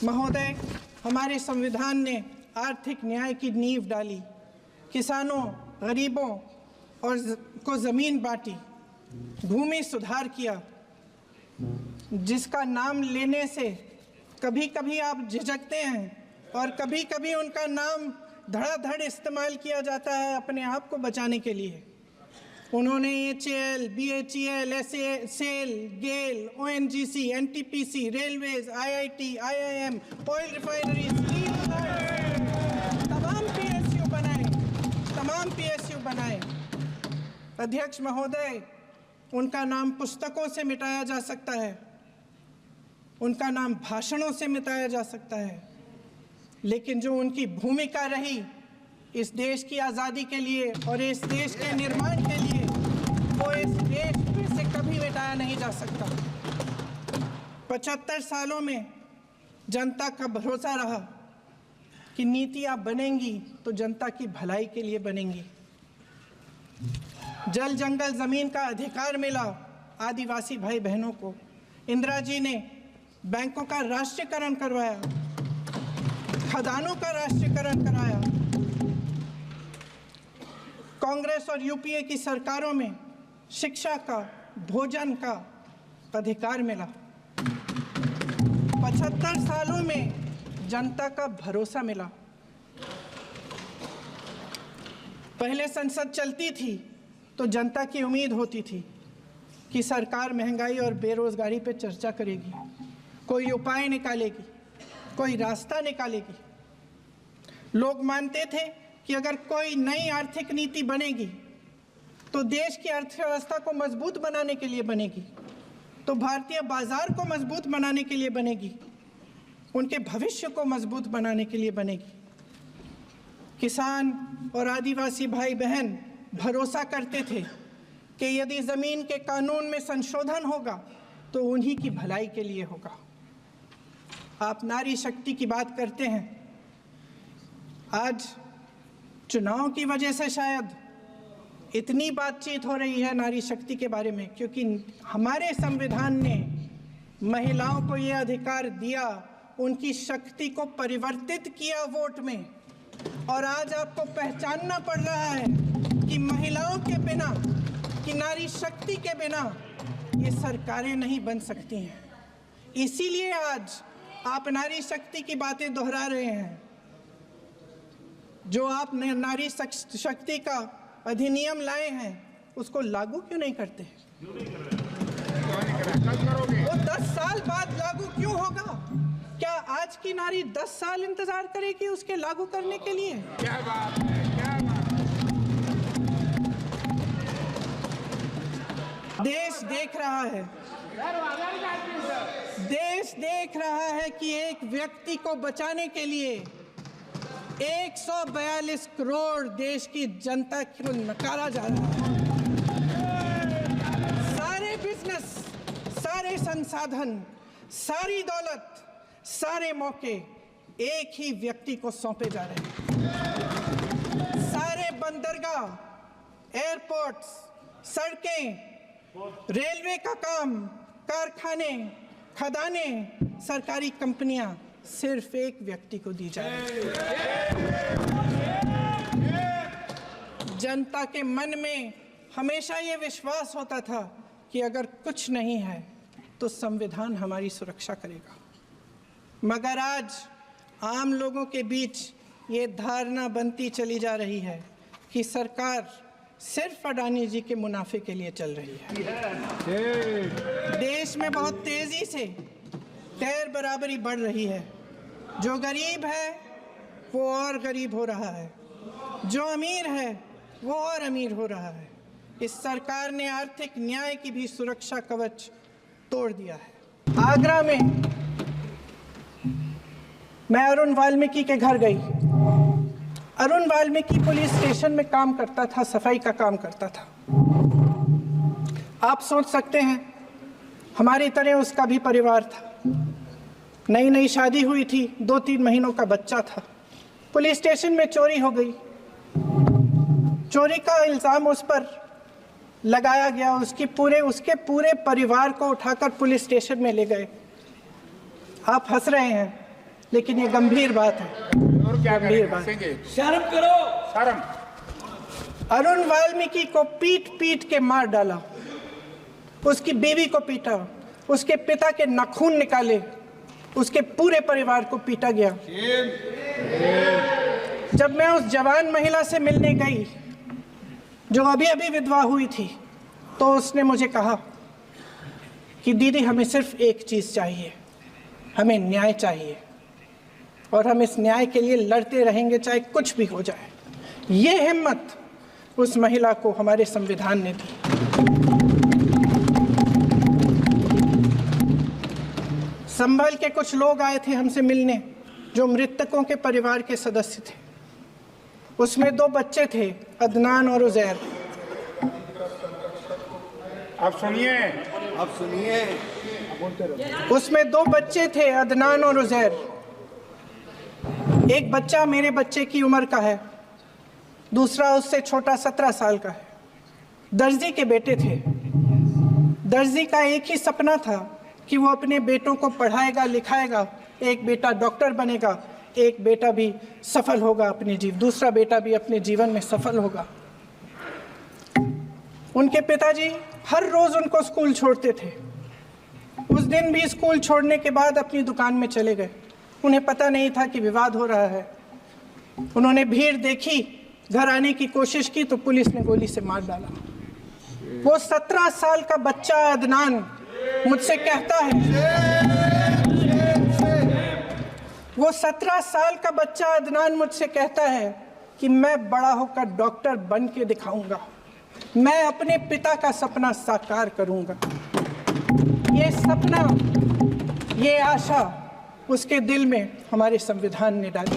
महोदय, हमारे संविधान ने आर्थिक न्याय की नींव डाली, किसानों, गरीबों और को ज़मीन बांटी, भूमि सुधार किया, जिसका नाम लेने से कभी कभी आप झिझकते हैं और कभी कभी उनका नाम धड़ाधड़ इस्तेमाल किया जाता है अपने आप को बचाने के लिए। उन्होंने HAL, BHEL, SAIL, गेल, ONGC, NTPC, railways, IIT, IIM, oil refineries, तमाम PSU बनाए। अध्यक्ष महोदय, उनका नाम पुस्तकों से मिटाया जा सकता है, उनका नाम भाषणों से मिटाया जा सकता है, लेकिन जो उनकी भूमिका रही इस देश की आज़ादी के लिए और इस देश के निर्माण के लिए, वो इस देश से कभी मिटाया नहीं जा सकता। 75 सालों में जनता का भरोसा रहा कि नीतियाँ बनेंगी तो जनता की भलाई के लिए बनेंगी। जल, जंगल, ज़मीन का अधिकार मिला आदिवासी भाई बहनों को। इंदिरा जी ने बैंकों का राष्ट्रीयकरण करवाया, खदानों का राष्ट्रीयकरण कराया। कांग्रेस और UPA की सरकारों में शिक्षा का, भोजन का अधिकार मिला। 75 सालों में जनता का भरोसा मिला। पहले संसद चलती थी तो जनता की उम्मीद होती थी कि सरकार महंगाई और बेरोजगारी पर चर्चा करेगी, कोई उपाय निकालेगी, कोई रास्ता निकालेगी। लोग मानते थे कि अगर कोई नई आर्थिक नीति बनेगी तो देश की अर्थव्यवस्था को मजबूत बनाने के लिए बनेगी, तो भारतीय बाजार को मजबूत बनाने के लिए बनेगी, उनके भविष्य को मजबूत बनाने के लिए बनेगी। किसान और आदिवासी भाई बहन भरोसा करते थे कि यदि ज़मीन के कानून में संशोधन होगा तो उन्हीं की भलाई के लिए होगा। आप नारी शक्ति की बात करते हैं। आज चुनाव की वजह से शायद इतनी बातचीत हो रही है नारी शक्ति के बारे में, क्योंकि हमारे संविधान ने महिलाओं को ये अधिकार दिया, उनकी शक्ति को परिवर्तित किया वोट में। और आज आपको पहचानना पड़ रहा है कि महिलाओं के बिना, कि नारी शक्ति के बिना ये सरकारें नहीं बन सकती हैं। इसीलिए आज आप नारी शक्ति की बातें दोहरा रहे हैं। जो आप नारी शक्ति का अधिनियम लाए हैं उसको लागू क्यों नहीं करते? वो 10 साल बाद लागू क्यों होगा? क्या आज की नारी 10 साल इंतजार करेगी उसके लागू करने के लिए? क्या बात है, क्या बात है। देश देख रहा है, देश देख रहा है कि एक व्यक्ति को बचाने के लिए 142 करोड़ देश की जनता को नकारा जा रहा है। सारे बिजनेस, सारे संसाधन, सारी दौलत, सारे मौके एक ही व्यक्ति को सौंपे जा रहे हैं। सारे बंदरगाह, एयरपोर्ट्स, सड़कें, रेलवे का काम, कारखाने, खदानें, सरकारी कंपनियां सिर्फ एक व्यक्ति को दी जा रही है। जनता के मन में हमेशा ये विश्वास होता था कि अगर कुछ नहीं है तो संविधान हमारी सुरक्षा करेगा, मगर आज आम लोगों के बीच ये धारणा बनती चली जा रही है कि सरकार सिर्फ अडानी जी के मुनाफे के लिए चल रही है। देश में बहुत तेजी से गैर बराबरी बढ़ रही है। जो गरीब है वो और गरीब हो रहा है, जो अमीर है वो और अमीर हो रहा है। इस सरकार ने आर्थिक न्याय की भी सुरक्षा कवच तोड़ दिया है। आगरा में मैं अरुण वाल्मीकि के घर गई। अरुण वाल्मीकि पुलिस स्टेशन में काम करता था, सफाई का काम करता था। आप सोच सकते हैं हमारी तरह उसका भी परिवार था। नई नई शादी हुई थी, 2-3 महीनों का बच्चा था। पुलिस स्टेशन में चोरी हो गई। चोरी का इल्ज़ाम उस पर लगाया गया। उसके पूरे परिवार को उठाकर पुलिस स्टेशन में ले गए। आप हंस रहे हैं, लेकिन ये गंभीर बात है। और क्या गंभीर करें? बात। हंसेंगे? शर्म करो। शर्म। अरुण वाल्मीकि को पीट पीट के मार डाला, उसकी बीवी को पीटा, उसके पिता के नाखून निकाले, उसके पूरे परिवार को पीटा गया। जब मैं उस जवान महिला से मिलने गई जो अभी अभी विधवा हुई थी, तो उसने मुझे कहा कि दीदी हमें सिर्फ एक चीज़ चाहिए, हमें न्याय चाहिए और हम इस न्याय के लिए लड़ते रहेंगे चाहे कुछ भी हो जाए। ये हिम्मत उस महिला को हमारे संविधान ने दी। संभल के कुछ लोग आए थे हमसे मिलने जो मृतकों के परिवार के सदस्य थे। उसमें 2 बच्चे थे, अदनान और उजैर। अब सुनिए। अब सुनिए। उसमें 2 बच्चे थे, अदनान और उजैर। एक बच्चा मेरे बच्चे की उम्र का है, दूसरा उससे छोटा 17 साल का है। दर्जी के बेटे थे। दर्जी का एक ही सपना था कि वो अपने बेटों को पढ़ाएगा लिखाएगा, एक बेटा डॉक्टर बनेगा, एक बेटा भी सफल होगा दूसरा बेटा भी अपने जीवन में सफल होगा। उनके पिताजी हर रोज उनको स्कूल छोड़ते थे। उस दिन भी स्कूल छोड़ने के बाद अपनी दुकान में चले गए। उन्हें पता नहीं था कि विवाद हो रहा है। उन्होंने भीड़ देखी, घर आने की कोशिश की तो पुलिस ने गोली से मार डाला। वो 17 साल का बच्चा अदनान मुझसे कहता है, वो 17 साल का बच्चा अदनान मुझसे कहता है कि मैं बड़ा होकर डॉक्टर बन के दिखाऊंगा, मैं अपने पिता का सपना साकार करूंगा। ये सपना, ये आशा उसके दिल में हमारे संविधान ने डाली।